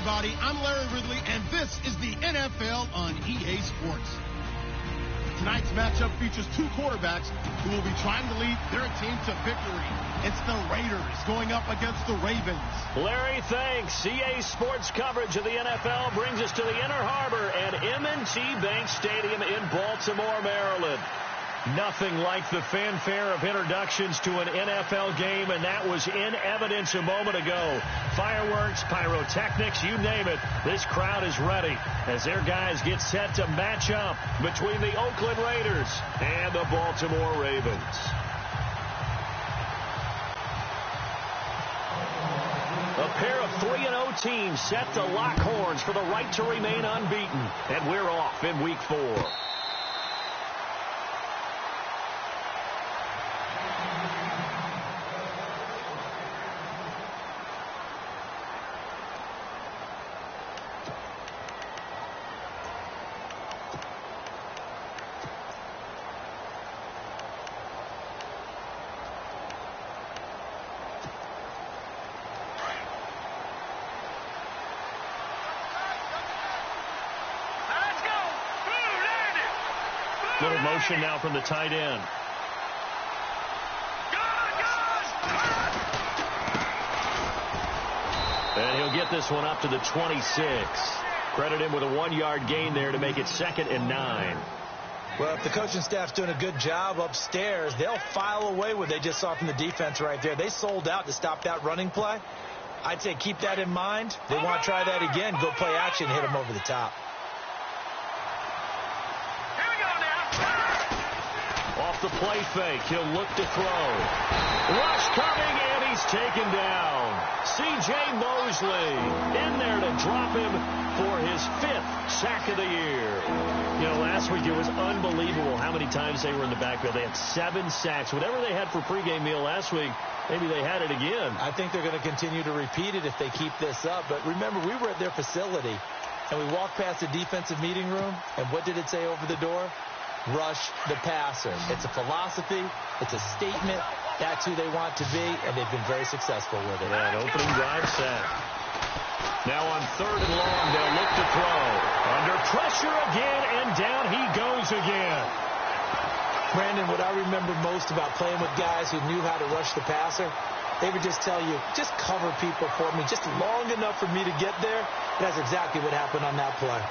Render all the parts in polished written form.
everybody. I'm Larry Ridley, and this is the NFL on EA Sports. Tonight's matchup features two quarterbacks who will be trying to lead their team to victory. It's the Raiders going up against the Ravens. Larry, thanks. EA Sports coverage of the NFL brings us to the Inner Harbor at M&T Bank Stadium in Baltimore, Maryland. Nothing like the fanfare of introductions to an NFL game, and that was in evidence a moment ago. Fireworks, pyrotechnics, you name it. This crowd is ready as their guys get set to match up between the Oakland Raiders and the Baltimore Ravens. A pair of 3-0 teams set to lock horns for the right to remain unbeaten, and we're off in Week 4. Little motion now from the tight end. And he'll get this one up to the 26. Credit him with a 1-yard gain there to make it 2nd and 9. Well, if the coaching staff's doing a good job upstairs, they'll file away what they just saw from the defense right there. They sold out to stop that running play. I'd say keep that in mind. They want to try that again. Go play action, hit them over the top. Off the play fake, he'll look to throw. Rush coming, and he's taken down. C.J. Mosley in there to drop him for his 5th sack of the year. You know, last week it was unbelievable how many times they were in the backfield. They had 7 sacks. Whatever they had for pregame meal last week, maybe they had it again. I think they're going to continue to repeat it if they keep this up. But remember, we were at their facility, and we walked past the defensive meeting room, and what did it say over the door? Rush the passer. It's a philosophy. It's a statement. That's who they want to be, and they've been very successful with it. Yeah, an opening drive sack. Now on 3rd and long, they'll look to throw. Under pressure again, and down he goes again. Brandon, what I remember most about playing with guys who knew how to rush the passer, they would just tell you, just cover people for me, just long enough for me to get there. That's exactly what happened on that play.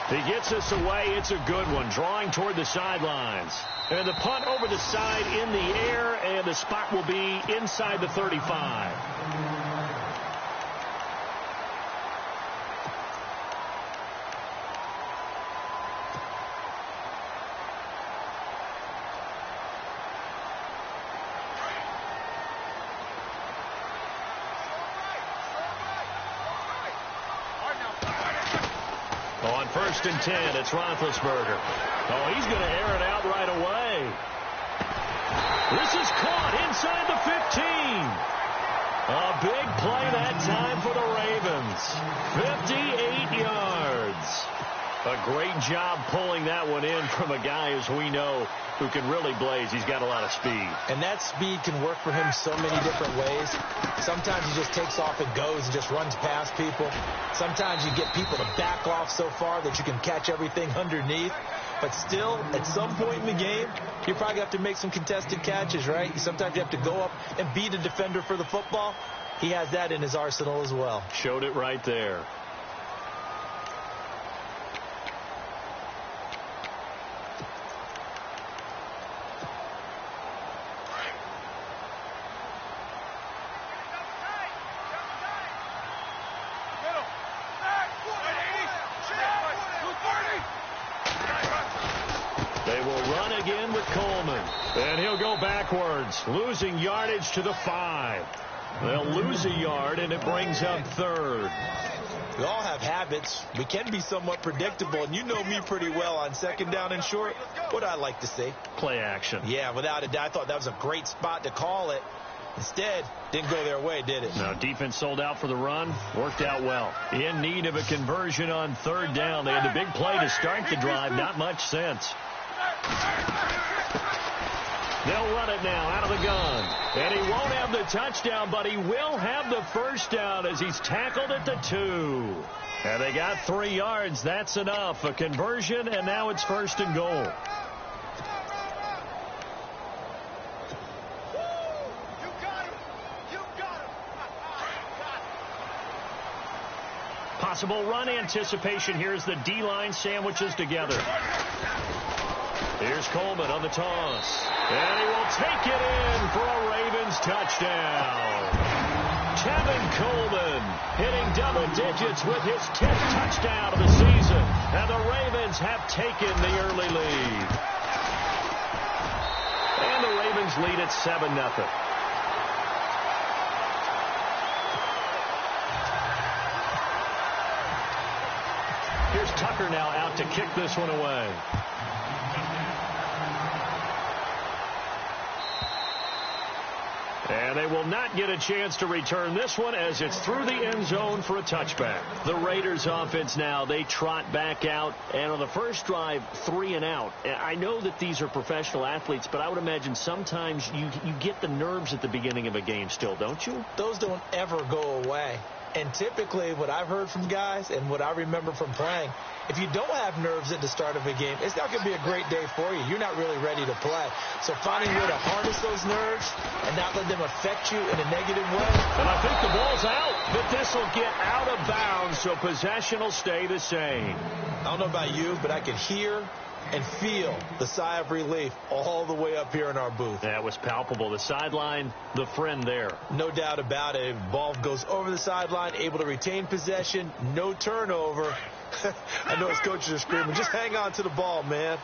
He gets us away. It's a good one. Drawing toward the sidelines. And the punt over the side in the air, and the spot will be inside the 35. On 1st and 10, it's Roethlisberger. Oh, he's going to air it out right away. This is caught inside the 15. A big play that time for the Ravens. 58 yards. A great job pulling that one in from a guy, as we know, who can really blaze. He's got a lot of speed. And that speed can work for him so many different ways. Sometimes he just takes off and goes and just runs past people. Sometimes you get people to back off so far that you can catch everything underneath. But still, at some point in the game, you probably have to make some contested catches, right? Sometimes you have to go up and beat a defender for the football. He has that in his arsenal as well. Showed it right there. They will run again with Coleman. And he'll go backwards, losing yardage to the 5. They'll lose a yard, and it brings up 3rd. We all have habits. We can be somewhat predictable, and you know me pretty well on 2nd down and short. What do I like to see? Play action. Yeah, without a doubt. I thought that was a great spot to call it. Instead, didn't go their way, did it? No, defense sold out for the run. Worked out well. In need of a conversion on 3rd down. They had the big play to start the drive. Not much sense. They'll run it now out of the gun. And he won't have the touchdown, but he will have the first down as he's tackled at the 2. And they got 3 yards. That's enough. A conversion, and now it's 1st and goal. Possible run anticipation here as the D-line sandwiches together. Here's Coleman on the toss. And he will take it in for a Ravens touchdown. Tevin Coleman hitting double digits with his 10th touchdown of the season. And the Ravens have taken the early lead. And the Ravens lead at 7-0. Here's Tucker now out to kick this one away. And they will not get a chance to return this one as it's through the end zone for a touchback. The Raiders offense now, they trot back out. And on the first drive, 3 and out. I know that these are professional athletes, but I would imagine sometimes you get the nerves at the beginning of a game still, don't you? Those don't ever go away. And typically what I've heard from guys and what I remember from playing, if you don't have nerves at the start of a game, it's not going to be a great day for you. You're not really ready to play. So finding a way to harness those nerves and not let them affect you in a negative way. And I think the ball's out, but this will get out of bounds, so possession will stay the same. I don't know about you, but I can hear and feel the sigh of relief all the way up here in our booth. That was palpable. The sideline, the friend there. No doubt about it. Ball goes over the sideline, able to retain possession, no turnover. I know his coaches are screaming, just hang on to the ball, man.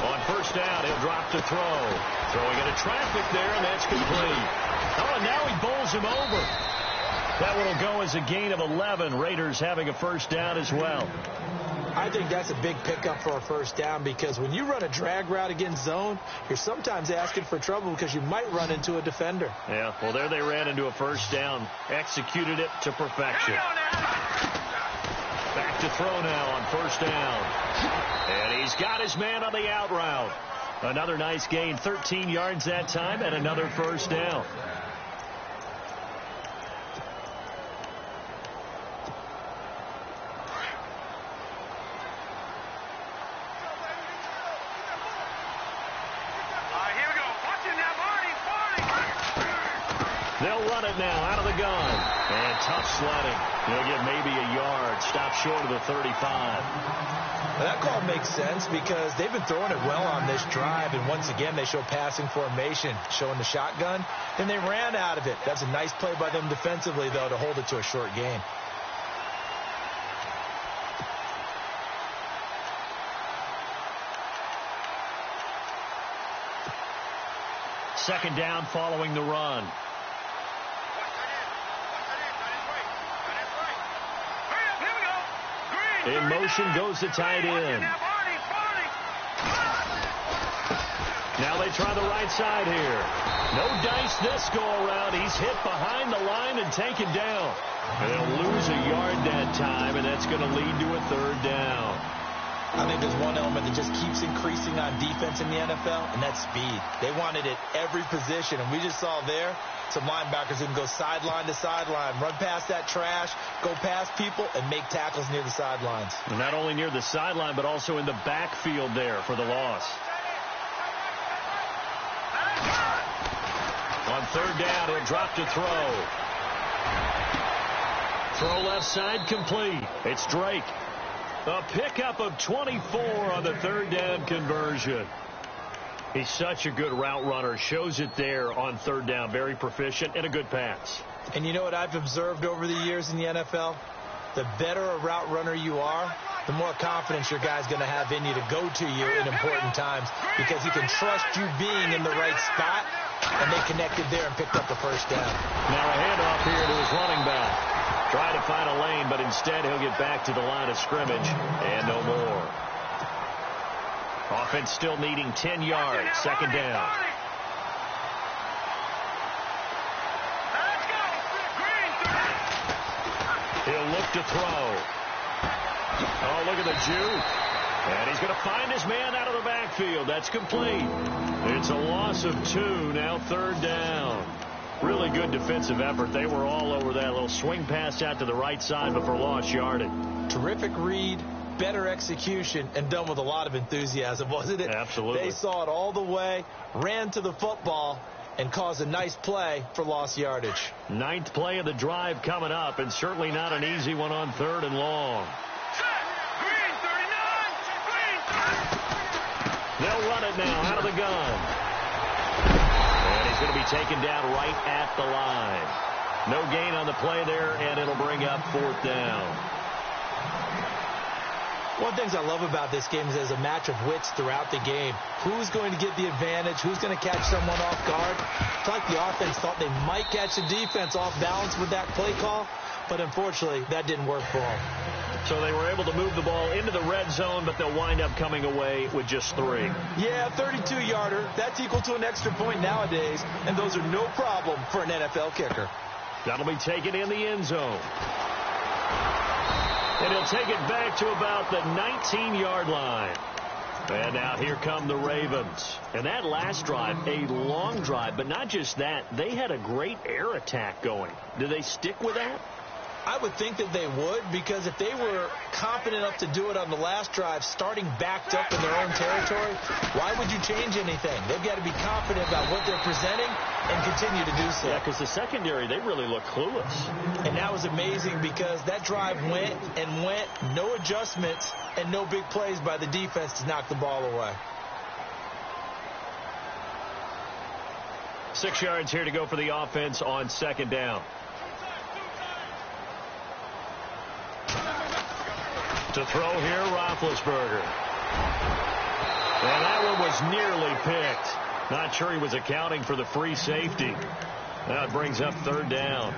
On first down, he'll drop to throw. Throwing into traffic there, and that's complete. Oh, and now he bowls him over. That one will go as a gain of 11. Raiders having a first down as well. I think that's a big pickup for a first down because when you run a drag route against zone, you're sometimes asking for trouble because you might run into a defender. Yeah, well, there they ran into a first down. Executed it to perfection. Back to throw now on first down. And he's got his man on the out route. Another nice gain, 13 yards that time, and another first down. They'll run it now out of the gun. And tough sledding. They'll get maybe a yard. Stop short of the 35. Well, that call makes sense because they've been throwing it well on this drive. And once again, they show passing formation, showing the shotgun. Then they ran out of it. That's a nice play by them defensively, though, to hold it to a short gain. Second down following the run. In motion goes the tight end. Now they try the right side here. No dice this go around. He's hit behind the line and taken down. And they'll lose a yard that time, and that's going to lead to a third down. I think there's one element that just keeps increasing on defense in the NFL, and that's speed. They want it at every position, and we just saw there some linebackers who can go sideline to sideline, run past that trash, go past people, and make tackles near the sidelines. And not only near the sideline, but also in the backfield there for the loss. On third down, he'll drop to throw. Throw left side complete. It's Drake. A pickup of 24 on the third down conversion. He's such a good route runner. Shows it there on third down. Very proficient and a good pass. And you know what I've observed over the years in the NFL? The better a route runner you are, the more confidence your guy's going to have in you to go to you in important times because he can trust you being in the right spot, and they connected there and picked up the first down. Now a handoff here to his running back. Try to find a lane, but instead he'll get back to the line of scrimmage and no more. Offense still needing 10 yards. Second down. He'll look to throw. Oh, look at the juke. And he's going to find his man out of the backfield. That's complete. It's a loss of 2, now 3rd down. Really good defensive effort. They were all over that little swing pass out to the right side, but for lost yardage. Terrific read, better execution, and done with a lot of enthusiasm, wasn't it? Absolutely. They saw it all the way, ran to the football, and caused a nice play for lost yardage. 9th play of the drive coming up, and certainly not an easy one on 3rd and long. They'll run it now out of the gun. And he's going to be taken down right at the line. No gain on the play there, and it'll bring up 4th down. One of the things I love about this game is there's a match of wits throughout the game. Who's going to get the advantage? Who's going to catch someone off guard? It's like the offense thought they might catch the defense off balance with that play call, but unfortunately, that didn't work for them. So they were able to move the ball into the red zone, but they'll wind up coming away with just 3. Yeah, 32-yarder. That's equal to an extra point nowadays, and those are no problem for an NFL kicker. That'll be taken in the end zone. And he'll take it back to about the 19-yard line. And now here come the Ravens. And that last drive, a long drive, but not just that. They had a great air attack going. Do they stick with that? I would think that they would, because if they were confident enough to do it on the last drive, starting backed up in their own territory, why would you change anything? They've got to be confident about what they're presenting and continue to do so. Yeah, because the secondary, they really look clueless. And that was amazing because that drive went and went, no adjustments, and no big plays by the defense to knock the ball away. 6 yards here to go for the offense on 2nd down. To throw here, Roethlisberger. And that one was nearly picked. Not sure he was accounting for the free safety. That brings up 3rd down.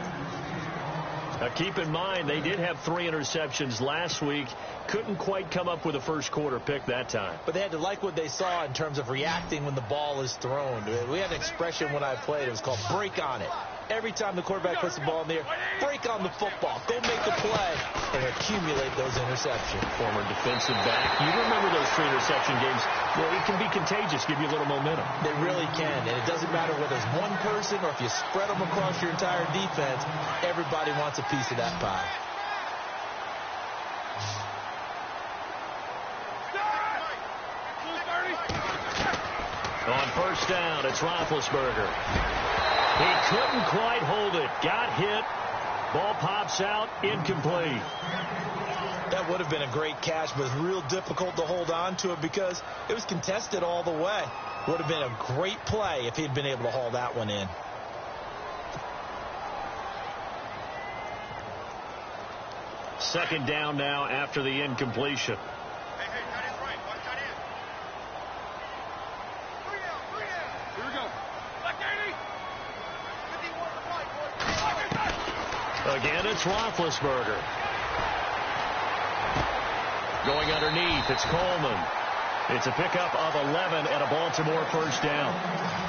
Now keep in mind, they did have 3 interceptions last week. Couldn't quite come up with a first quarter pick that time. But they had to like what they saw in terms of reacting when the ball is thrown. We had an expression when I played. It was called break on it. Every time the quarterback puts the ball in the air, break on the football. Go make the play and accumulate those interceptions. Former defensive back. You remember those 3 interception games? Well, it can be contagious, give you a little momentum. They really can, and it doesn't matter whether it's one person or if you spread them across your entire defense, everybody wants a piece of that pie. On 1st down, it's Roethlisberger. He couldn't quite hold it. Got hit. Ball pops out. Incomplete. That would have been a great catch, but it's real difficult to hold on to it because it was contested all the way. Would have been a great play if he'd been able to haul that one in. Second down now after the incompletion. Again, it's Roethlisberger. Going underneath, it's Coleman. It's a pickup of 11 and a Baltimore 1st down.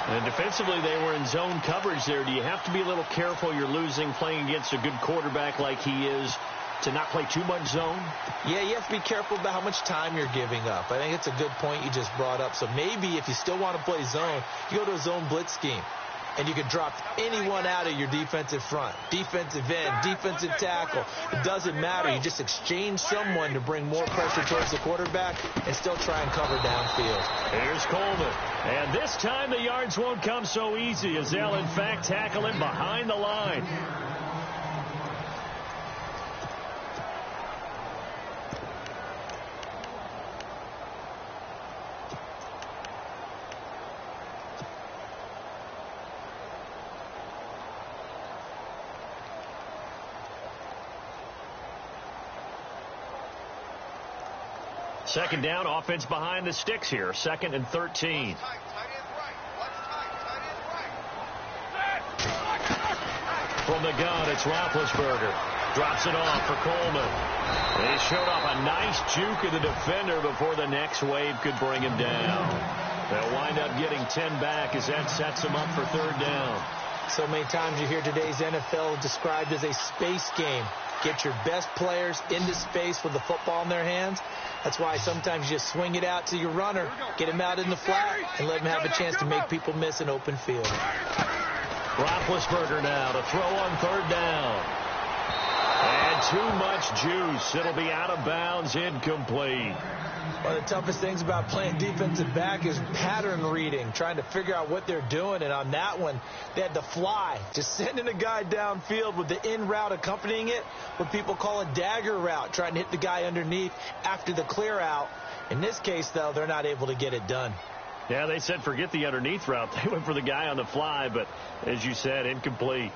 And defensively, they were in zone coverage there. Do you have to be a little careful? You're losing playing against a good quarterback like he is to not play too much zone? Yeah, you have to be careful about how much time you're giving up. I think it's a good point you just brought up. So maybe if you still want to play zone, you go to a zone blitz scheme. And you can drop anyone out of your defensive front, defensive end, defensive tackle. It doesn't matter. You just exchange someone to bring more pressure towards the quarterback and still try and cover downfield. Here's Coleman. And this time the yards won't come so easy as they'll, in fact, tackle him behind the line. Second down, offense behind the sticks here. 2nd and 13. From the gun, it's Roethlisberger. Drops it off for Coleman. And he showed off a nice juke of the defender before the next wave could bring him down. They'll wind up getting 10 back as that sets them up for 3rd down. So many times you hear today's NFL described as a space game. Get your best players into space with the football in their hands. That's why sometimes you just swing it out to your runner, get him out in the flat, and let him have a chance to make people miss an open field. Roethlisberger now to throw on third down. And too much juice. It'll be out of bounds, incomplete. One of the toughest things about playing defensive back is pattern reading, trying to figure out what they're doing. And on that one, they had to fly, just sending a guy downfield with the in route accompanying it, what people call a dagger route, trying to hit the guy underneath after the clear out. In this case, though, they're not able to get it done. Yeah, they said forget the underneath route. They went for the guy on the fly, but as you said, incomplete.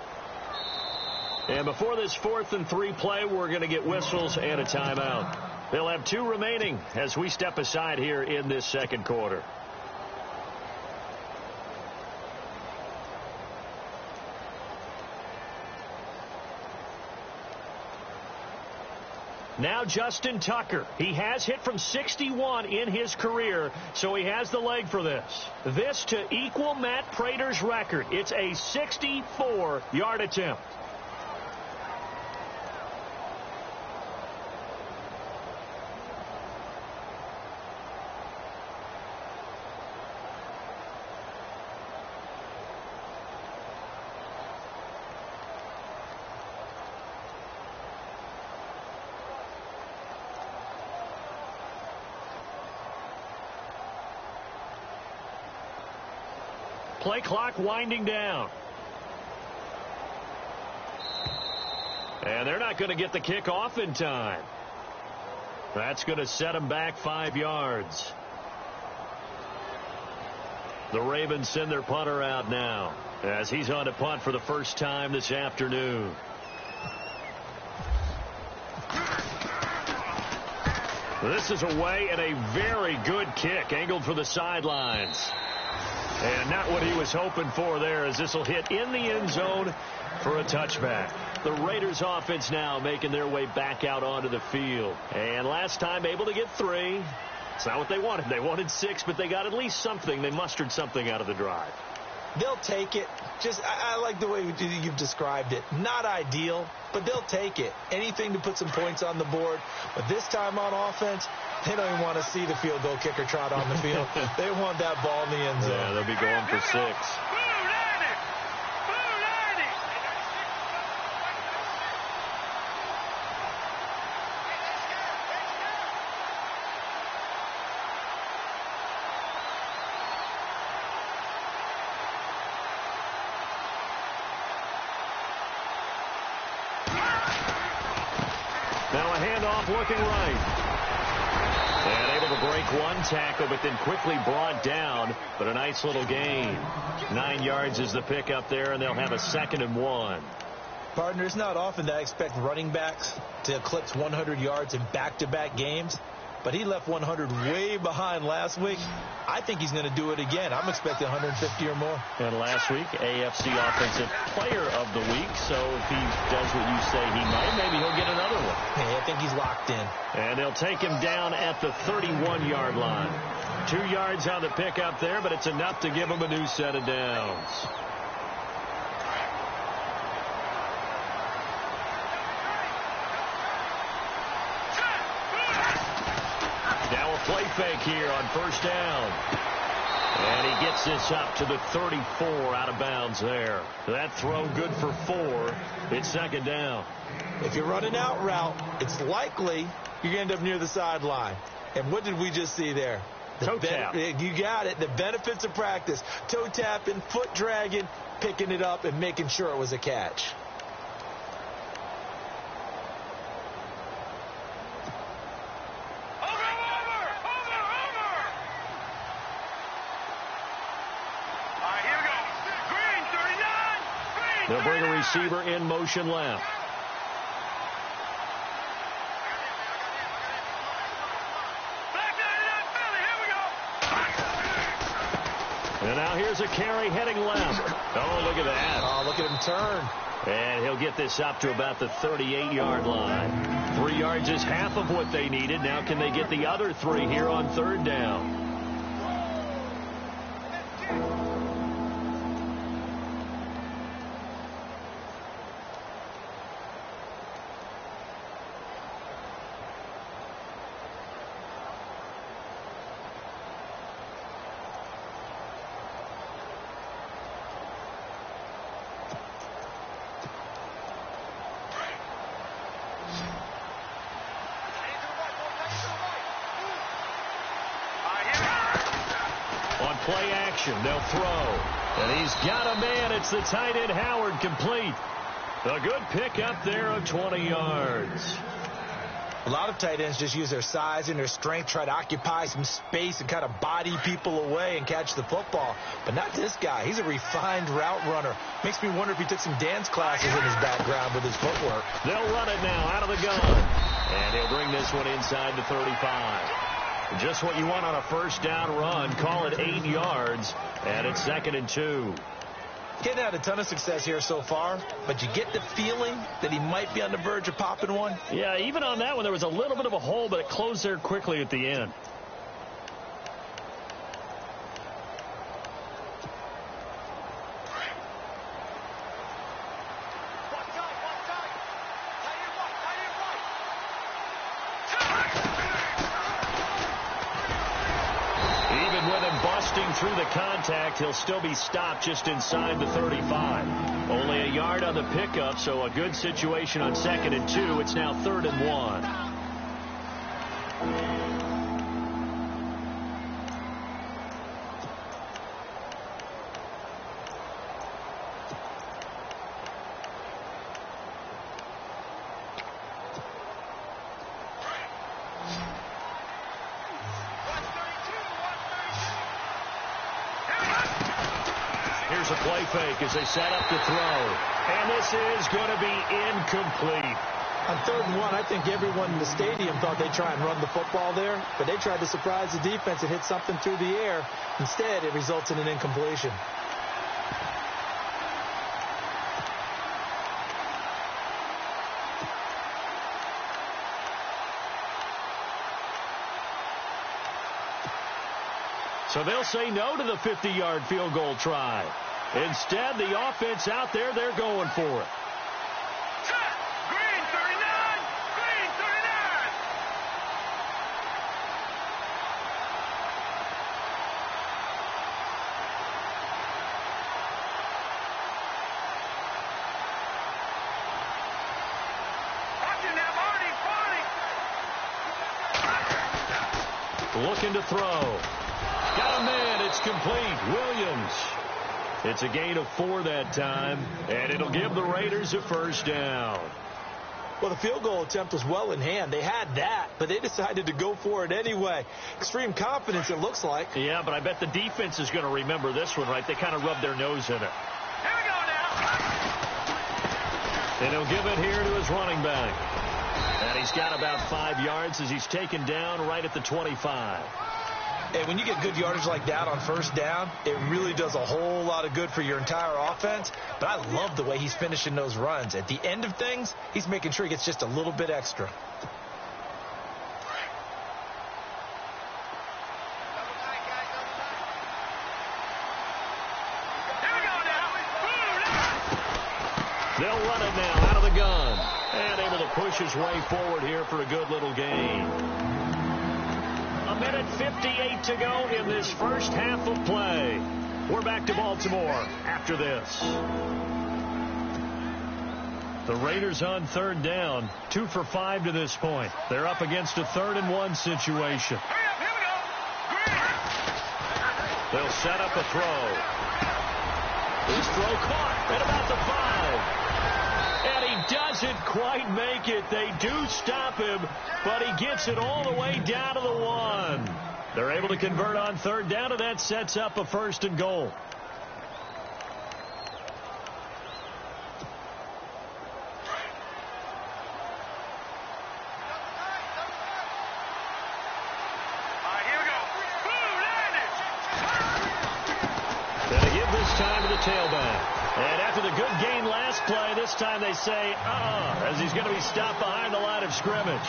And before this 4th and 3 play, we're going to get whistles and a timeout. They'll have 2 remaining as we step aside here in this second quarter. Now Justin Tucker. He has hit from 61 in his career, so he has the leg for this. This to equal Matt Prater's record. It's a 64-yard attempt. Play clock winding down. And they're not going to get the kick off in time. That's going to set them back 5 yards. The Ravens send their punter out now as he's on to punt for the first time this afternoon. This is away and a very good kick angled for the sidelines. And not what he was hoping for there, as this will hit in the end zone for a touchback. The Raiders offense now making their way back out onto the field. And last time able to get 3. It's not what they wanted. They wanted 6, but they got at least something. They mustered something out of the drive. They'll take it. I like the way you've described it. Not ideal, but they'll take it. Anything to put some points on the board. But this time on offense, they don't even want to see the field goal kicker trot on the field. They want that ball in the end zone. Yeah, they'll be going for 6. Now a handoff looking right. And able to break one tackle, but then quickly brought down. But a nice little gain. 9 yards is the pickup there, and they'll have a 2nd and 1. Partner, it's not often that I expect running backs to eclipse 100 yards in back-to-back games. But he left 100 way behind last week. I think he's going to do it again. I'm expecting 150 or more. And last week, AFC Offensive Player of the Week. So if he does what you say he might, maybe he'll get another one. Hey, I think he's locked in. And they'll take him down at the 31-yard line. 2 yards on the pickup there, but it's enough to give him a new set of downs. Play fake here on first down. And he gets this up to the 34 out of bounds there. That throw good for 4. It's 2nd down. If you're running out route, it's likely you're going to end up near the sideline. And what did we just see there? Toe tap. You got it. The benefits of practice. Toe tapping, foot dragging, picking it up, and making sure it was a catch. They'll bring a receiver in motion left. And now here's a carry heading left. Oh, look at that. Oh, look at him turn. And he'll get this up to about the 38-yard line. 3 yards is half of what they needed. Now can they get the other 3 here on 3rd down? play action. They'll throw. And he's got a man. It's the tight end, Howard, complete. A good pickup there of 20 yards. A lot of tight ends just use their size and their strength, try to occupy some space and kind of body people away and catch the football. But not this guy. He's a refined route runner. Makes me wonder if he took some dance classes in his background with his footwork. They'll run it now out of the gun. And he'll bring this one inside the 35. Just what you want on a first down run. Call it 8 yards. And it's 2nd and 2. Getting had a ton of success here so far, but you get the feeling that he might be on the verge of popping one. Yeah, even on that one, there was a little bit of a hole, but it closed there quickly at the end. Through the contact, he'll still be stopped just inside the 35. Only a yard on the pickup, so a good situation on 2nd and 2. It's now 3rd and 1. Here's a play fake as they set up to throw. And this is going to be incomplete. On 3rd and 1, I think everyone in the stadium thought they'd try and run the football there, but they tried to surprise the defense and hit something through the air. Instead, it results in an incompletion. So they'll say no to the 50-yard field goal try. Instead, the offense out there, they're going for it. Green 39! Green 39! Watching that, Marty! Looking to throw. Got a man. It's complete. Williams. It's a gain of 4 that time, and it'll give the Raiders a first down. Well, the field goal attempt was well in hand. They had that, but they decided to go for it anyway. Extreme confidence, it looks like. Yeah, but I bet the defense is going to remember this one, right? They kind of rubbed their nose in it. Here we go now. And he'll give it here to his running back. And he's got about 5 yards as he's taken down right at the 25. And when you get good yardage like that on first down, it really does a whole lot of good for your entire offense. But I love the way he's finishing those runs. At the end of things, he's making sure he gets just a little bit extra. They'll run it now out of the gun. And able to push his way forward here for a good little gain. 1:58 to go in this first half of play. We're back to Baltimore after this. The Raiders on 3rd down, 2 for 5 to this point. They're up against a 3rd and 1 situation. They'll set up a throw. His throw caught at about the 5. And he doesn't quite make it. They do stop him, but he gets it all the way down to the 1. They're able to convert on 3rd down, and that sets up a 1st and goal. And they give this time to the tailback. And after the good gain last play, this time they say, as he's going to be stopped behind the line of scrimmage.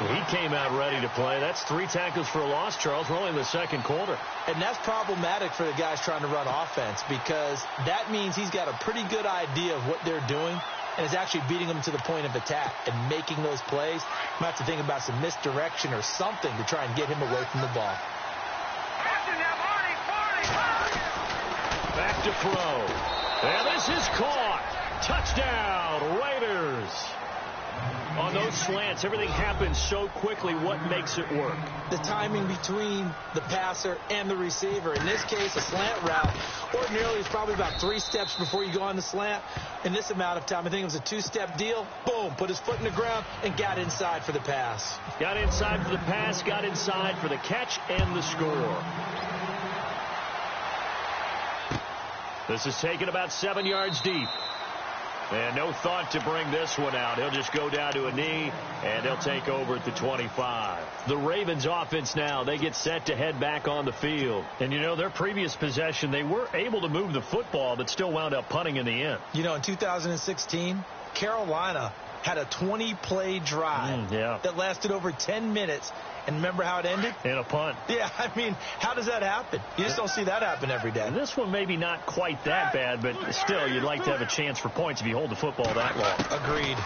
He came out ready to play. That's 3 tackles for a loss, Charles. We're only in the 2nd quarter. And that's problematic for the guys trying to run offense because that means he's got a pretty good idea of what they're doing and is actually beating them to the point of attack and making those plays. You might have to think about some misdirection or something to try and get him away from the ball. Back to throw. And this is caught. Touchdown, Raiders. On those slants, everything happens so quickly. What makes it work? The timing between the passer and the receiver. In this case, a slant route ordinarily is probably about 3 steps before you go on the slant. In this amount of time, I think it was a 2-step deal. Boom, put his foot in the ground and got inside for the pass. Got inside for the pass, got inside for the catch and the score. This is taken about 7 yards deep. And no thought to bring this one out. He'll just go down to a knee, and he'll take over at the 25. The Ravens offense now, they get set to head back on the field. And, you know, their previous possession, they were able to move the football, but still wound up punting in the end. You know, in 2016, Carolina had a 20-play drive that lasted over 10 minutes. And remember how it ended? In a punt. Yeah, I mean, how does that happen? You just don't see that happen every day. And this one maybe not quite that bad, but still, you'd like to have a chance for points if you hold the football that long. Agreed.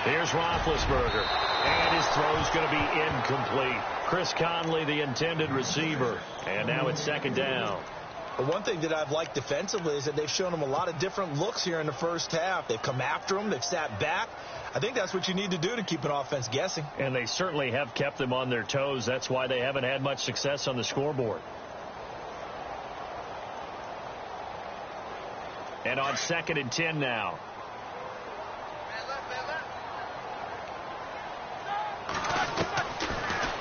Here's Roethlisberger. And his throw's going to be incomplete. Chris Conley, the intended receiver. And now it's 2nd down. But one thing that I've liked defensively is that they've shown him a lot of different looks here in the first half. They've come after him. They've sat back. I think that's what you need to do to keep an offense guessing. And they certainly have kept them on their toes. That's why they haven't had much success on the scoreboard. And on 2nd and 10 now.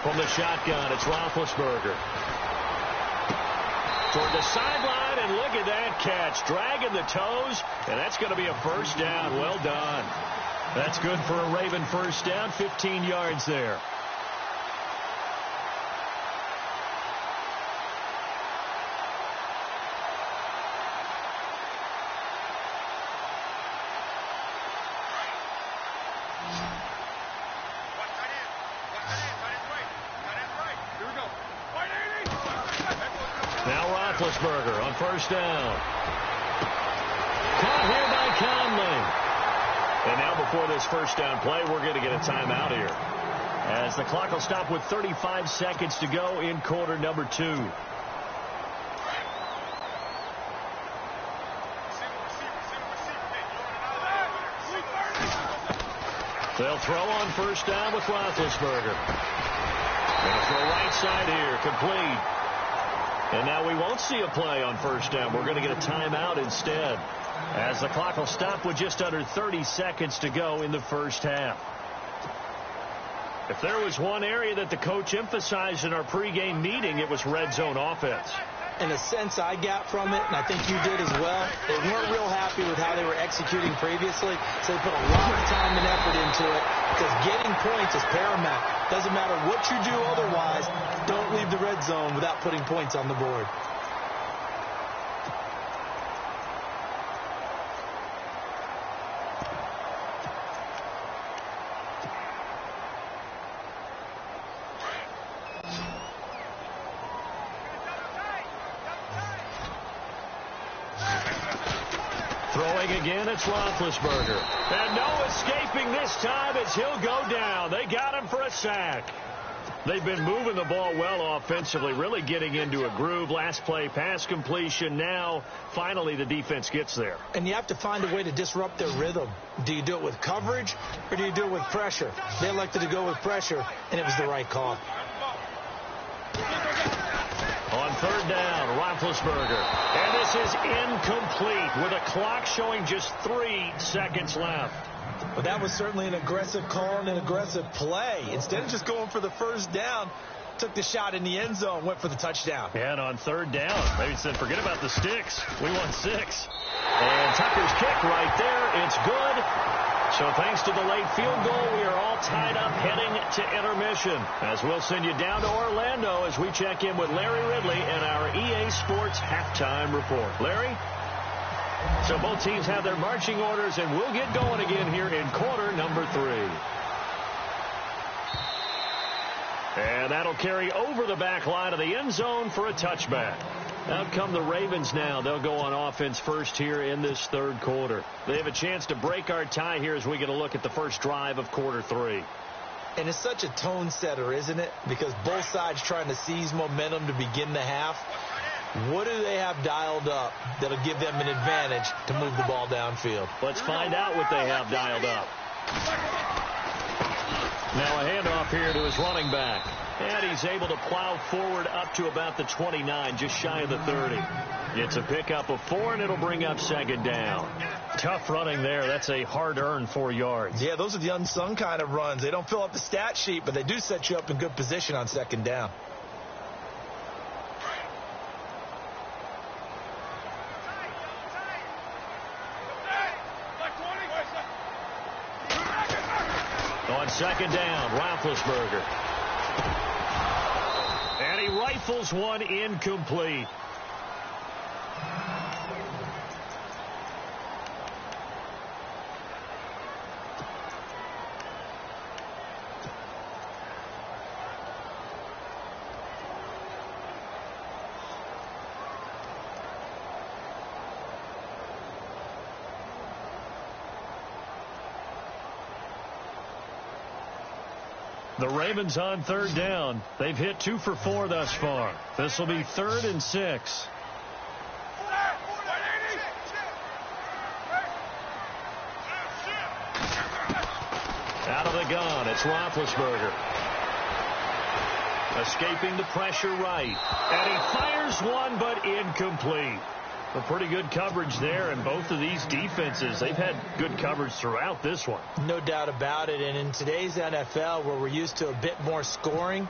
From the shotgun, it's Roethlisberger. Toward the sideline, and look at that catch. Dragging the toes, and that's going to be a 1st down. Well done. That's good for a Raven 1st down, 15 yards there. Now Roethlisberger on 1st down. Caught here by Conley. And now before this 1st down play, we're going to get a timeout here, as the clock will stop with 35 seconds to go in quarter number 2. They'll throw on 1st down with Roethlisberger. Going to throw right side here, complete. And now we won't see a play on 1st down. We're going to get a timeout instead, as the clock will stop with just under 30 seconds to go in the 1st half. If there was one area that the coach emphasized in our pregame meeting, it was red zone offense. In a sense I got from it, and I think you did as well, they weren't real happy with how they were executing previously, so they put a lot of time and effort into it, because getting points is paramount. Doesn't matter what you do otherwise, don't leave the red zone without putting points on the board. Throwing again, it's Roethlisberger. And no escaping this time as he'll go down. They got him for a sack. They've been moving the ball well offensively, really getting into a groove. Last play, pass completion. Now, finally, the defense gets there. And you have to find a way to disrupt their rhythm. Do you do it with coverage, or do you do it with pressure? They elected to go with pressure, and it was the right call. On 3rd down, Roethlisberger. And this is incomplete with a clock showing just 3 seconds left. But that was certainly an aggressive call and an aggressive play. Instead of just going for the 1st down, took the shot in the end zone, went for the touchdown. And on 3rd down, they said, forget about the sticks. We won 6. And Tucker's kick right there. It's good. So thanks to the late field goal, we are all tied up heading to intermission, as we'll send you down to Orlando as we check in with Larry Ridley and our EA Sports halftime report. Larry? So both teams have their marching orders, and we'll get going again here in quarter number 3. And that'll carry over the back line of the end zone for a touchback. Out come the Ravens now. They'll go on offense first here in this 3rd quarter. They have a chance to break our tie here as we get a look at the first drive of quarter 3. And it's such a tone setter, isn't it? Because both sides trying to seize momentum to begin the half. What do they have dialed up that'll give them an advantage to move the ball downfield? Let's find out what they have dialed up. Now a handoff here to his running back. And he's able to plow forward up to about the 29, just shy of the 30. It's a pickup of 4, and it'll bring up second down. Tough running there. That's a hard-earned 4 yards. Yeah, those are the unsung kind of runs. They don't fill up the stat sheet, but they do set you up in good position on second down. On second down, Roethlisberger. And he rifles one incomplete. The Ravens on third down. They've hit 2 for 4 thus far. This will be 3rd and 6. Out of the gun, it's Roethlisberger. Escaping the pressure right. And he fires one, but incomplete. A pretty good coverage there, and both of these defenses, they've had good coverage throughout this one. No doubt about it, and in today's NFL, where we're used to a bit more scoring,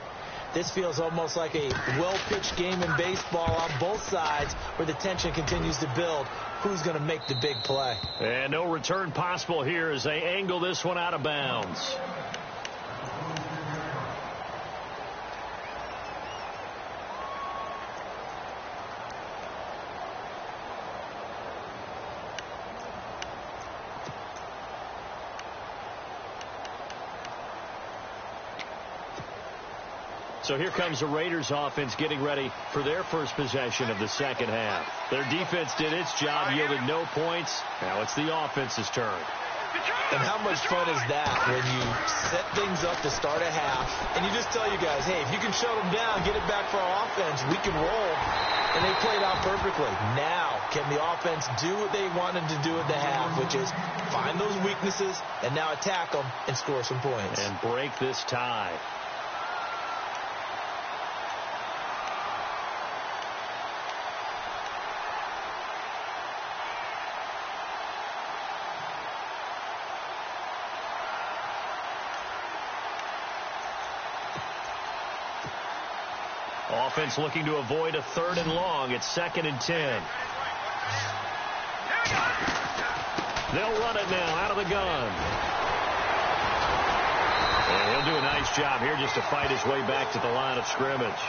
this feels almost like a well-pitched game in baseball on both sides, where the tension continues to build. Who's going to make the big play? And no return possible here as they angle this one out of bounds. So here comes the Raiders offense getting ready for their first possession of the second half. Their defense did its job, yielded no points. Now it's the offense's turn. And how much fun is that when you set things up to start a half and you just tell you guys, hey, if you can shut them down, get it back for our offense, we can roll. And they played out perfectly. Now, can the offense do what they wanted to do at the half, which is find those weaknesses and now attack them and score some points. And break this tie. Offense looking to avoid a 3rd and long. It's 2nd and 10. They'll run it now out of the gun. And he'll do a nice job here just to fight his way back to the line of scrimmage.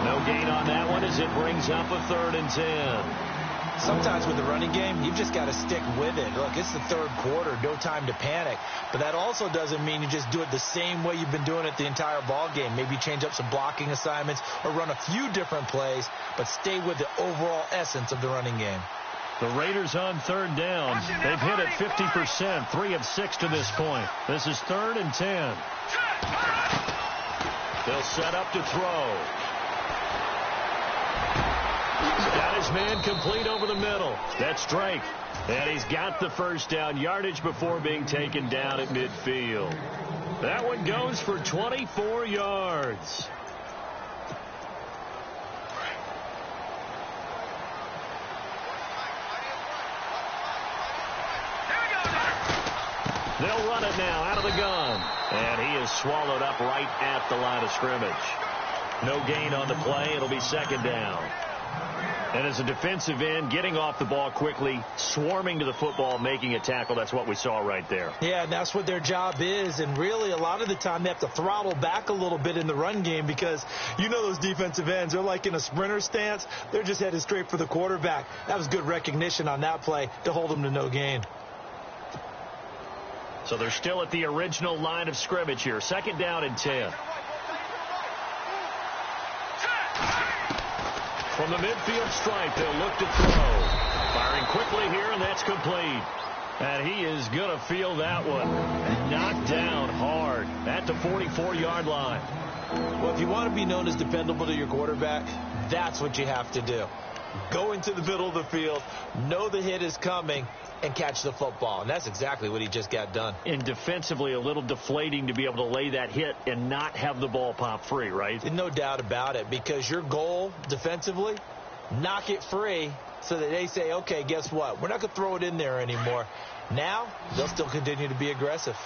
No gain on that one as it brings up a 3rd and 10. Sometimes with the running game, you've just got to stick with it. Look, it's the 3rd quarter, no time to panic. But that also doesn't mean you just do it the same way you've been doing it the entire ball game. Maybe change up some blocking assignments or run a few different plays, but stay with the overall essence of the running game. The Raiders on 3rd down. They've hit it 50%, 3 of 6 to this point. This is 3rd and 10. They'll set up to throw. Got his man complete over the middle. That's Drake. And he's got the first down yardage before being taken down at midfield. That one goes for 24 yards. They'll run it now out of the gun. And he is swallowed up right at the line of scrimmage. No gain on the play. It'll be 2nd down. And as a defensive end, getting off the ball quickly, swarming to the football, making a tackle, that's what we saw right there. Yeah, and that's what their job is. And really, a lot of the time, they have to throttle back a little bit in the run game because you know those defensive ends, they're like in a sprinter stance. They're just headed straight for the quarterback. That was good recognition on that play to hold them to no gain. So they're still at the original line of scrimmage here. 2nd down and 10. From the midfield stripe, they'll look to throw. Firing quickly here, and that's complete. And he is going to feel that one. Knocked down hard at the 44-yard line. Well, if you want to be known as dependable to your quarterback, that's what you have to do. go into the middle of the field, know the hit is coming, and catch the football. And that's exactly what he just got done. And defensively, a little deflating to be able to lay that hit and not have the ball pop free, right? No doubt about it, because your goal defensively, knock it free so that they say, okay, guess what? We're not going to throw it in there anymore. Now, they'll still continue to be aggressive.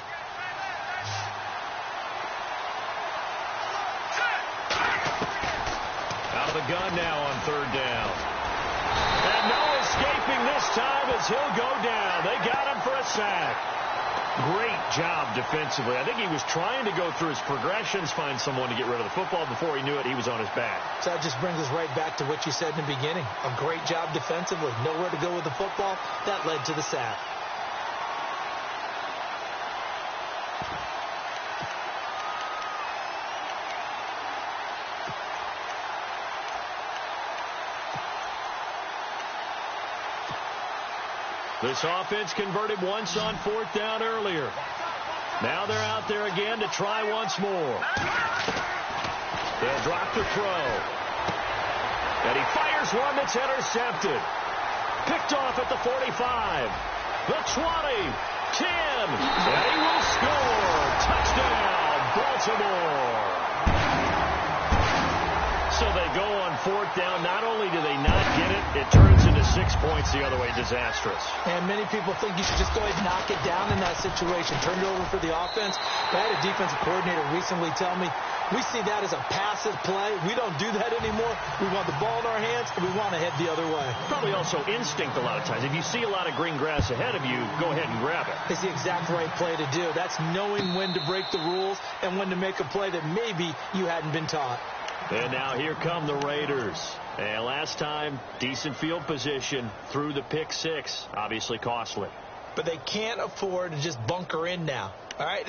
Out of the gun now on third down. And no escaping this time as he'll go down. They got him for a sack. Great job defensively. I think he was trying to go through his progressions, find someone to get rid of the football. Before he knew it, he was on his back. So that just brings us right back to what you said in the beginning. A great job defensively. Nowhere to go with the football. That led to the sack. This offense converted once on fourth down earlier. Now they're out there again to try once more. They'll drop the throw. And he fires one that's intercepted. Picked off at the 45. The 20. 10. And he will score. Touchdown, Baltimore. So they go on fourth down. Not only do they not get it, it turns into 6 points the other way. Disastrous. And many people think you should just go ahead and knock it down in that situation. Turn it over for the offense. I had a defensive coordinator recently tell me, we see that as a passive play. We don't do that anymore. We want the ball in our hands, and we want to head the other way. Probably also instinct a lot of times. If you see a lot of green grass ahead of you, go ahead and grab it. It's the exact right play to do. That's knowing when to break the rules and when to make a play that maybe you hadn't been taught. And now here come the Raiders. And last time, decent field position through the pick six. Obviously costly. But they can't afford to just bunker in now. All right,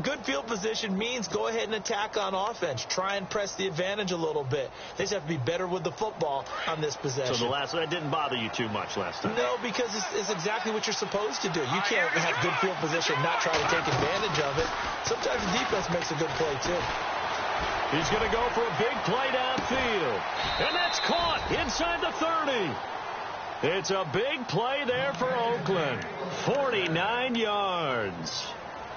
good field position means go ahead and attack on offense. Try and press the advantage a little bit. They just have to be better with the football on this possession. So that didn't bother you too much last time? No, because it's exactly what you're supposed to do. You can't have good field position and not try to take advantage of it. Sometimes the defense makes a good play, too. He's going to go for a big play downfield. And that's caught inside the 30. It's a big play there for Oakland. 49 yards.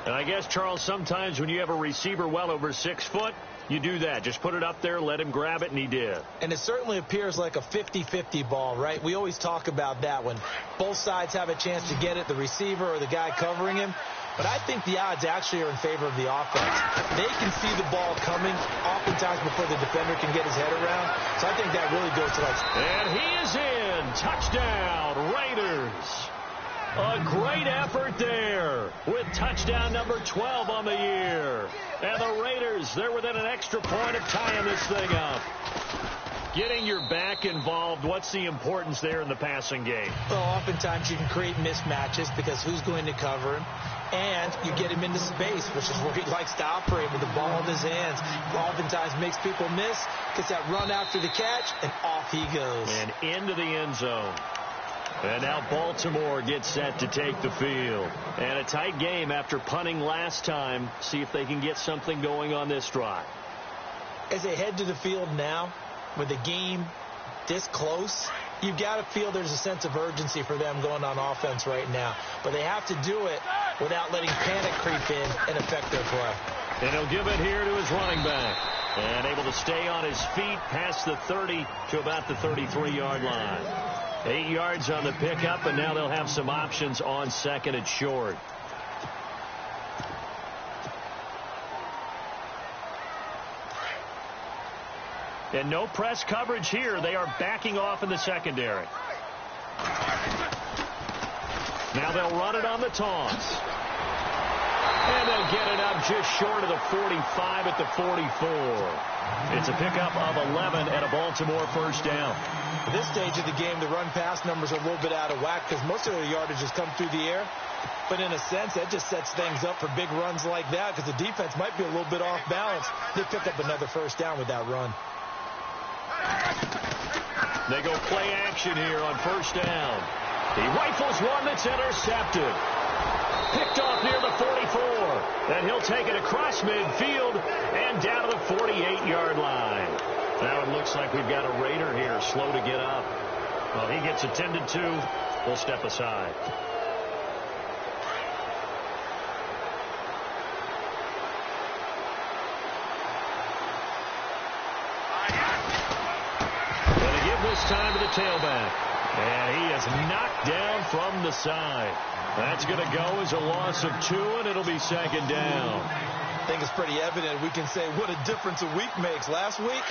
And I guess, Charles, sometimes when you have a receiver well over 6 foot, you do that. Just put it up there, let him grab it, and he did. And it certainly appears like a 50-50 ball, right? We always talk about that when both sides have a chance to get it, the receiver or the guy covering him. But I think the odds actually are in favor of the offense. They can see the ball coming oftentimes before the defender can get his head around. So I think that really goes to like... And he is in. Touchdown, Raiders. A great effort there with touchdown number 12 on the year. And the Raiders, they're within an extra point of tying this thing up. Getting your back involved, what's the importance there in the passing game? Well, oftentimes you can create mismatches because who's going to cover him? And you get him into space, which is where he likes to operate with the ball in his hands. Oftentimes makes people miss, gets that run after the catch, and off he goes. And into the end zone. And now Baltimore gets set to take the field. And a tight game after punting last time. See if they can get something going on this drive. As they head to the field now, with the game this close, you've got to feel there's a sense of urgency for them going on offense right now. But they have to do it without letting panic creep in and affect their play. And he'll give it here to his running back. And able to stay on his feet past the 30 to about the 33-yard line. 8 yards on the pickup, and now they'll have some options on second and short. And no press coverage here. They are backing off in the secondary. Now they'll run it on the toss. And they'll get it up just short of the 45 at the 44. It's a pickup of 11 and a Baltimore first down. At this stage of the game, the run-pass numbers are a little bit out of whack because most of their yardage has come through the air. But in a sense, that just sets things up for big runs like that because the defense might be a little bit off balance. They pick up another first down with that run. They go play action here on first down. He rifles one that's intercepted. Picked off near the 44. And he'll take it across midfield and down to the 48-yard line. Now it looks like we've got a Raider here slow to get up. Well, he gets attended to. We'll step aside. Going to give this time to the tailback. And he is knocked down from the side. That's going to go as a loss of 2, and it'll be second down. I think it's pretty evident. We can say what a difference a week makes. Last week,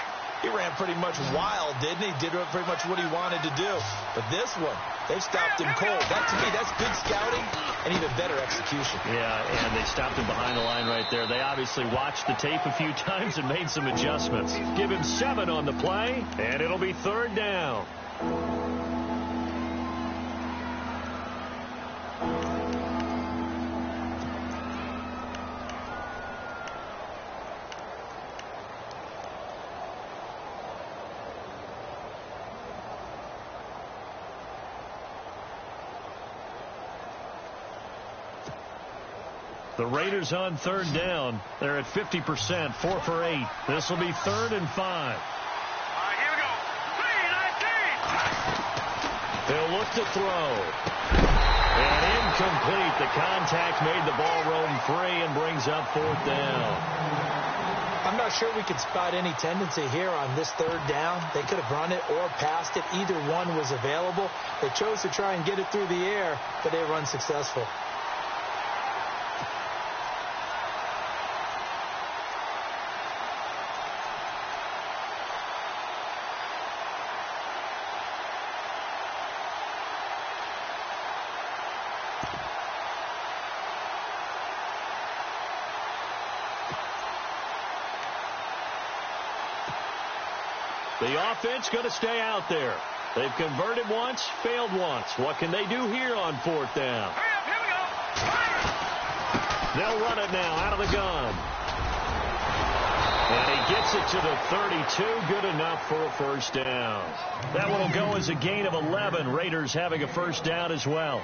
he ran pretty much wild, didn't he? Did pretty much what he wanted to do. But this one, they stopped him cold. That, to me, that's good scouting and even better execution. Yeah, and they stopped him behind the line right there. They obviously watched the tape a few times and made some adjustments. Give him 7 on the play, and it'll be third down. The Raiders on third down. They're at 50%, 4 for 8. This will be 3rd and 5. All right, here we go. 3, 19. They'll look to throw. And incomplete. The contact made the ball roam free and brings up 4th down. I'm not sure we could spot any tendency here on this third down. They could have run it or passed it. Either one was available. They chose to try and get it through the air, but they were unsuccessful. The offense going to stay out there. They've converted once, failed once. What can they do here on 4th down? Here we go. They'll run it now out of the gun. And he gets it to the 32. Good enough for a first down. That one will go as a gain of 11. Raiders having a first down as well.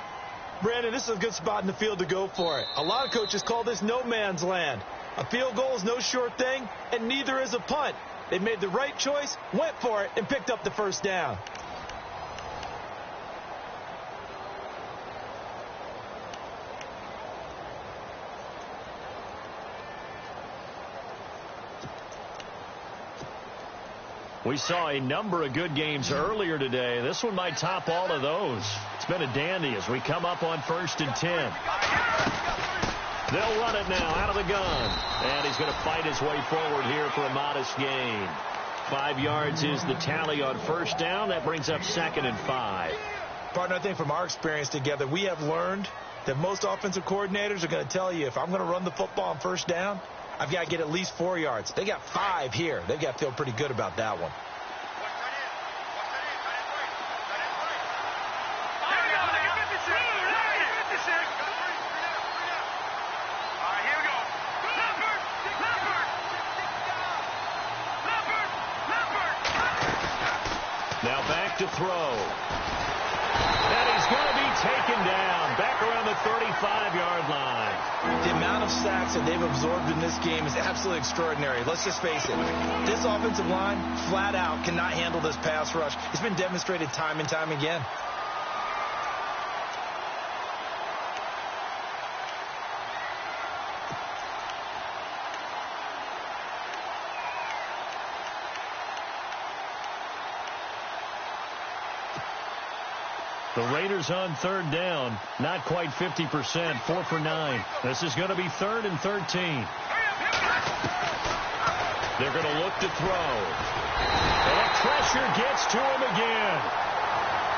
Brandon, this is a good spot in the field to go for it. A lot of coaches call this no man's land. A field goal is no sure thing, and neither is a punt. They made the right choice, went for it, and picked up the first down. We saw a number of good games earlier today. This one might top all of those. It's been a dandy as we come up on 1st and 10. They'll run it now out of the gun. And he's going to fight his way forward here for a modest gain. 5 yards is the tally on first down. That brings up 2nd and 5. Partner, I think from our experience together, we have learned that most offensive coordinators are going to tell you, if I'm going to run the football on first down, I've got to get at least 4 yards. They got 5 here. They've got to feel pretty good about that one. Now back to throw. And he's going to be taken down back around the 35-yard line. The amount of sacks that they've absorbed in this game is absolutely extraordinary. Let's just face it. This offensive line, flat out, cannot handle this pass rush. It's been demonstrated time and time again. The Raiders on third down, not quite 50%, 4 for 9. This is going to be 3rd and 13. They're going to look to throw. And pressure gets to him again.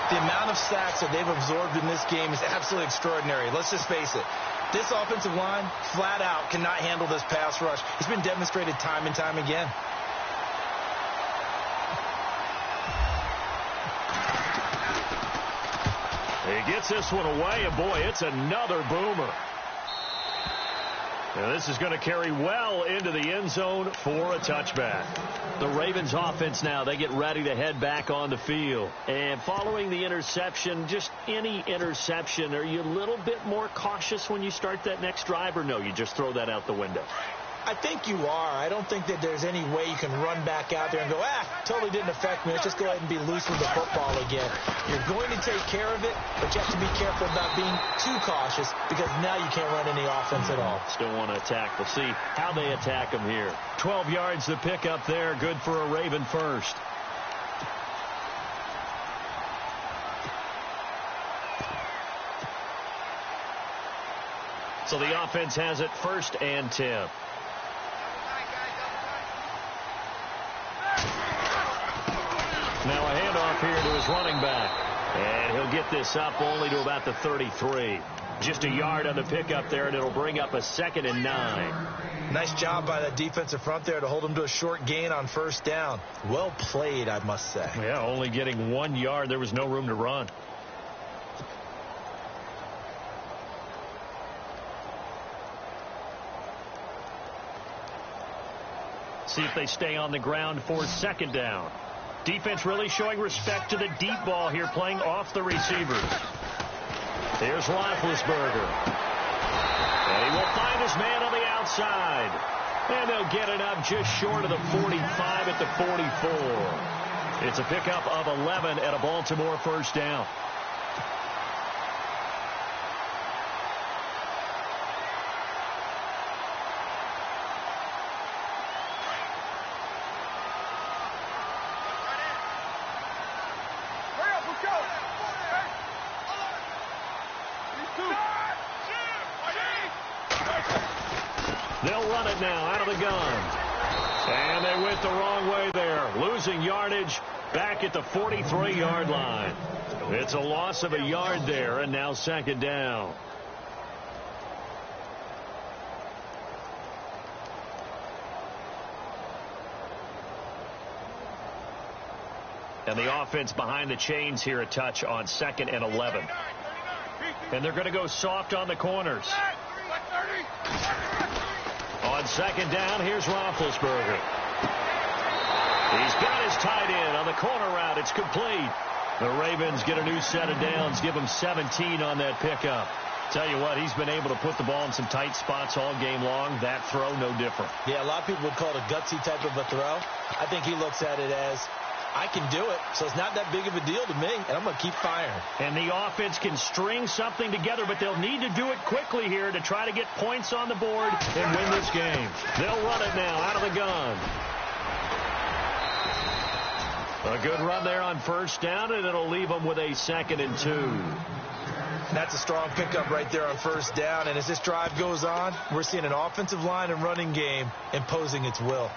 The amount of sacks that they've absorbed in this game is absolutely extraordinary. Let's just face it. This offensive line, flat out, cannot handle this pass rush. It's been demonstrated time and time again. He gets this one away, and boy, it's another boomer. And this is going to carry well into the end zone for a touchback. The Ravens offense now, they get ready to head back on the field. And following the interception, just any interception, are you a little bit more cautious when you start that next drive, or no, you just throw that out the window? I think you are. I don't think that there's any way you can run back out there and go, totally didn't affect me. Let's just go ahead and be loose with the football again. You're going to take care of it, but you have to be careful about being too cautious because now you can't run any offense at all. Still want to attack. We'll see how they attack them here. 12 yards to pick up there. Good for a Raven first. So the offense has it 1st and 10. Now a handoff here to his running back. And he'll get this up only to about the 33. Just a yard on the pickup there, and it'll bring up a 2nd and 9. Nice job by that defensive front there to hold him to a short gain on 1st down. Well played, I must say. Yeah, only getting 1 yard. There was no room to run. See if they stay on the ground for 2nd down. Defense really showing respect to the deep ball here, playing off the receivers. Here's Roethlisberger. And he will find his man on the outside. And they'll get it up just short of the 45 at the 44. It's a pickup of 11 at a Baltimore 1st down. They'll run it now out of the gun. And they went the wrong way there. Losing yardage back at the 43-yard line. It's a loss of a yard there, and now 2nd down. And the offense behind the chains here a touch on 2nd and 11. And they're going to go soft on the corners. On 2nd down, here's Roethlisberger. He's got his tight end on the corner route. It's complete. The Ravens get a new set of downs, give them 17 on that pickup. Tell you what, he's been able to put the ball in some tight spots all game long. That throw, no different. Yeah, a lot of people would call it a gutsy type of a throw. I think he looks at it as, I can do it, so it's not that big of a deal to me, and I'm going to keep firing. And the offense can string something together, but they'll need to do it quickly here to try to get points on the board and win this game. They'll run it now out of the gun. A good run there on 1st down, and it'll leave them with a 2nd and 2. That's a strong pickup right there on 1st down, and as this drive goes on, we're seeing an offensive line and running game imposing its will.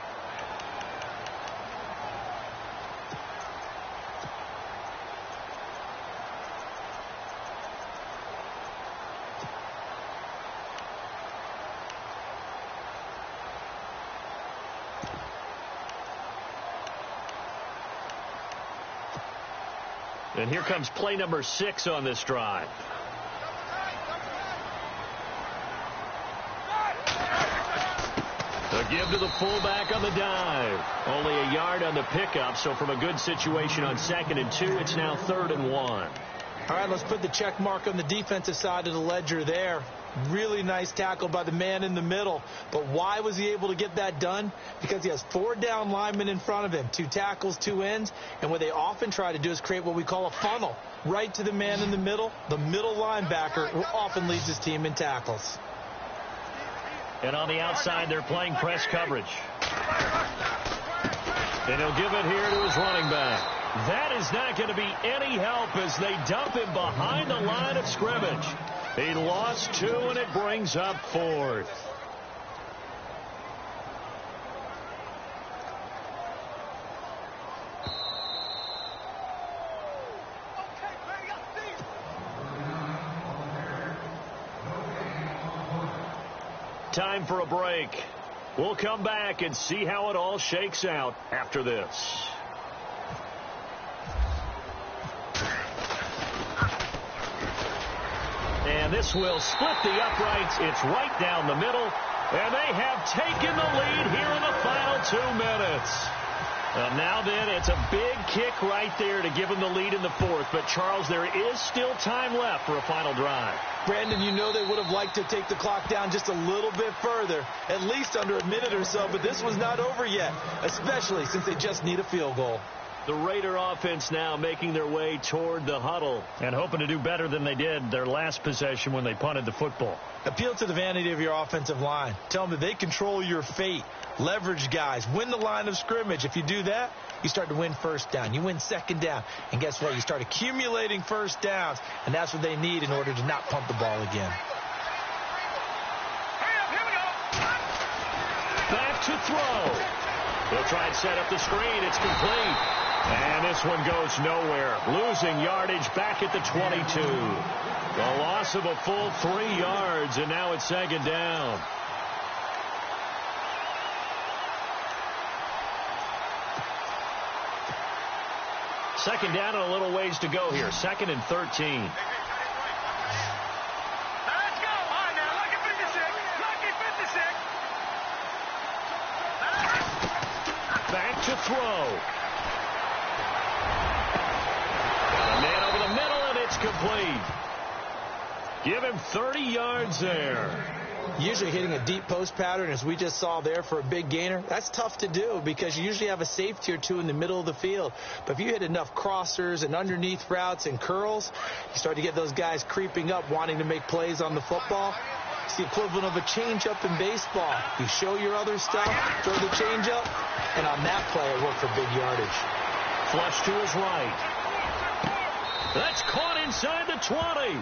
And here comes play number 6 on this drive. A give to the fullback on the dive. Only a yard on the pickup, so from a good situation on 2nd and 2, it's now 3rd and 1. All right, let's put the check mark on the defensive side of the ledger there. Really nice tackle by the man in the middle. But why was he able to get that done? Because he has 4 down linemen in front of him, 2 tackles, 2 ends. And what they often try to do is create what we call a funnel. Right to the man in the middle. The middle linebacker who often leads his team in tackles. And on the outside, they're playing press coverage. And he'll give it here to his running back. That is not going to be any help as they dump him behind the line of scrimmage. He lost 2, and it brings up 4th. Time for a break. We'll come back and see how it all shakes out after this. And this will split the uprights. It's right down the middle. And they have taken the lead here in the final 2 minutes. And now then, it's a big kick right there to give them the lead in the fourth. But, Charles, there is still time left for a final drive. Brandon, you know they would have liked to take the clock down just a little bit further, at least under a minute or so, but this was not over yet, especially since they just need a field goal. The Raider offense now making their way toward the huddle and hoping to do better than they did their last possession when they punted the football. Appeal to the vanity of your offensive line. Tell them that they control your fate. Leverage guys. Win the line of scrimmage. If you do that, you start to win first down. You win second down. And guess what? You start accumulating first downs. And that's what they need in order to not punt the ball again. Back to throw. They'll try and set up the screen. It's complete. And this one goes nowhere. Losing yardage back at the 22. The loss of a full 3 yards, and now it's second down. Second down and a little ways to go here. 2nd and 13. Let's go. All right, now, lucky 56. Lucky 56. Back to throw. A man over the middle, and it's complete. Give him 30 yards there. Usually hitting a deep post pattern, as we just saw there, for a big gainer, that's tough to do because you usually have a safety or two in the middle of the field. But if you hit enough crossers and underneath routes and curls, you start to get those guys creeping up wanting to make plays on the football. It's the equivalent of a changeup in baseball. You show your other stuff, throw the changeup, and on that play it worked for big yardage. Flush to his right. That's caught inside the 20.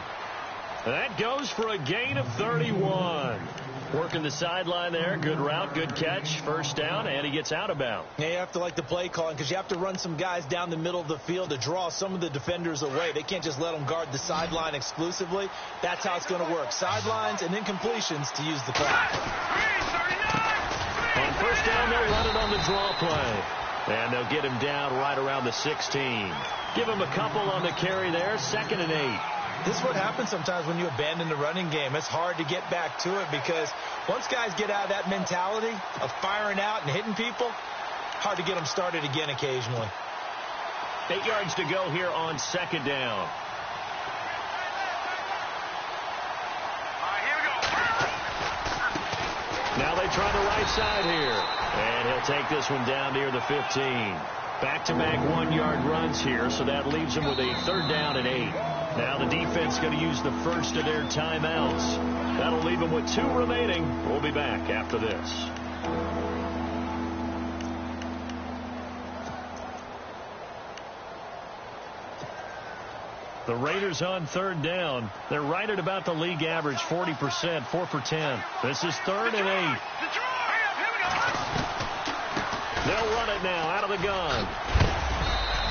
That goes for a gain of 31. Working the sideline there. Good route, good catch. First down, and he gets out of bounds. Yeah, you have to like the play calling because you have to run some guys down the middle of the field to draw some of the defenders away. They can't just let them guard the sideline exclusively. That's how it's going to work. Sidelines and then completions to use the clock. On first down, they'll run it on the draw play. And they'll get him down right around the 16. Give him a couple on the carry there. 2nd and 8. This is what happens sometimes when you abandon the running game. It's hard to get back to it because once guys get out of that mentality of firing out and hitting people, hard to get them started again occasionally. 8 yards to go here on 2nd down. Here we go. Now they try the right side here. And he'll take this one down near the 15. Back-to-back 1-yard runs here, so that leaves him with a 3rd down and 8. Now the defense going to use the first of their timeouts. That'll leave them with 2 remaining. We'll be back after this. The Raiders on 3rd down. They're right at about the league average, 40%, 4 for 10. This is 3rd and 8. They'll run it now out of the gun.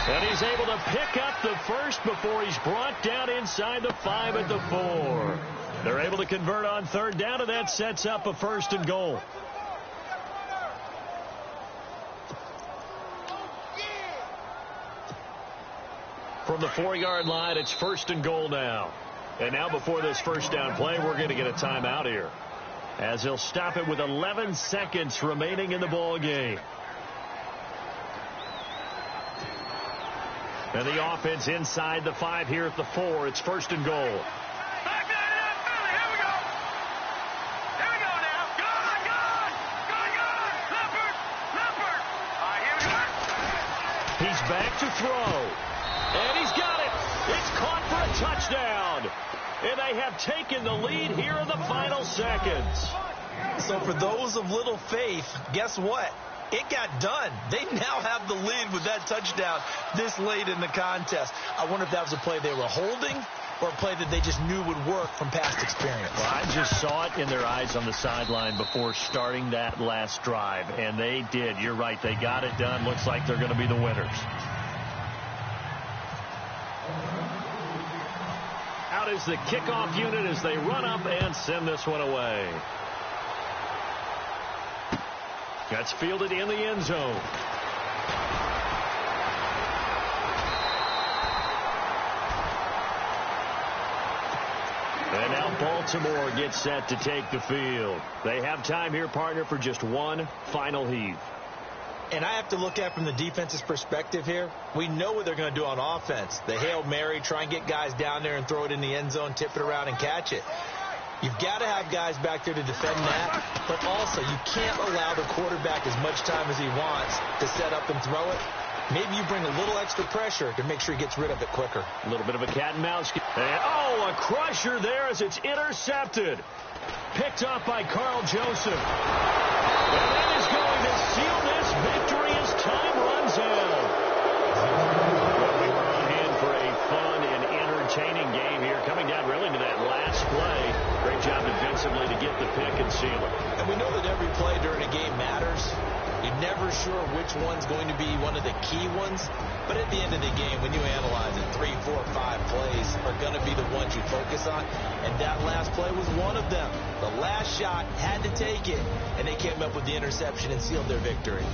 And he's able to pick up the first before he's brought down inside the 5 at the 4. They're able to convert on 3rd down, and that sets up a 1st and goal. From the 4-yard line, it's 1st and goal now. And now before this first down play, we're going to get a timeout here, as he'll stop it with 11 seconds remaining in the ball game. And the offense inside the 5 here at the 4. It's 1st and goal. Back down in Philly. Here we go. Here we go now. Good. Leopard. All right, here we go. He's back to throw. And he's got it. It's caught for a touchdown. And they have taken the lead here in the final seconds. So for those of little faith, guess what? It got done. They now have the lead with that touchdown this late in the contest. I wonder if that was a play they were holding or a play that they just knew would work from past experience. Well, I just saw it in their eyes on the sideline before starting that last drive, and they did. You're right. They got it done. Looks like they're going to be the winners. Out is the kickoff unit as they run up and send this one away. That's fielded in the end zone. And now Baltimore gets set to take the field. They have time here, partner, for just one final heave. And I have to look at it from the defense's perspective here. We know what they're going to do on offense. The Hail Mary, try and get guys down there and throw it in the end zone, tip it around and catch it. You've got to have guys back there to defend that, but also you can't allow the quarterback as much time as he wants to set up and throw it. Maybe you bring a little extra pressure to make sure he gets rid of it quicker. A little bit of a cat and mouse. And, oh, a crusher there as it's intercepted. Picked up by Carl Joseph. And that is going to seal this victory as time runs out. Well, we were on hand for a fun and entertaining game here, coming down really to that last play. Great job defensively to get the pick and seal it. And we know that every play during a game matters. You're never sure which one's going to be one of the key ones. But at the end of the game, when you analyze it, 3, 4, 5 plays are going to be the ones you focus on. And that last play was one of them. The last shot had to take it, and they came up with the interception and sealed their victory.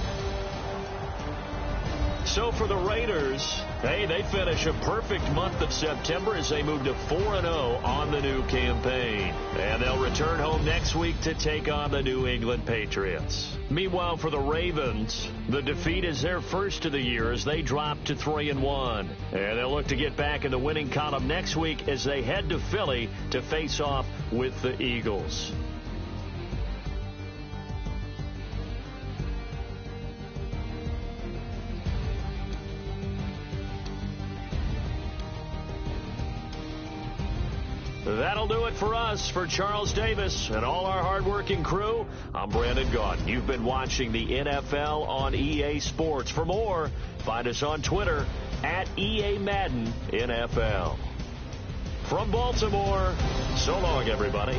So for the Raiders, hey, they finish a perfect month of September as they move to 4-0 on the new campaign. And they'll return home next week to take on the New England Patriots. Meanwhile, for the Ravens, the defeat is their first of the year as they drop to 3-1. And they'll look to get back in the winning column next week as they head to Philly to face off with the Eagles. That'll do it for us. For Charles Davis and all our hardworking crew, I'm Brandon Gaudin. You've been watching the NFL on EA Sports. For more, find us on Twitter at EA Madden NFL. From Baltimore, so long, everybody.